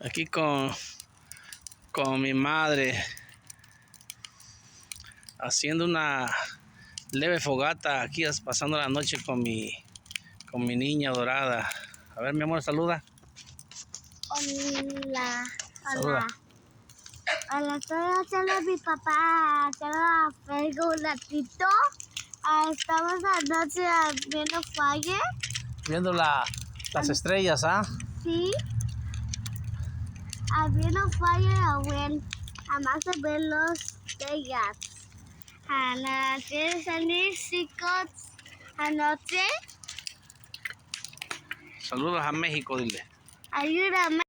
Aquí con mi madre haciendo una leve fogata aquí, pasando la noche con mi niña dorada. A ver, mi amor, saluda. Hola. Saluda. Hola, estoy haciendo a mi papá haciendo un ratito. Estamos anoche viendo Fire. Viendo las estrellas, ¿ah? Sí. Viendo Fire abuelo. Además de ver los estrellas. ¿Quieres salir, chicos? Anoche. Saludos a México, dile. Ayúdame.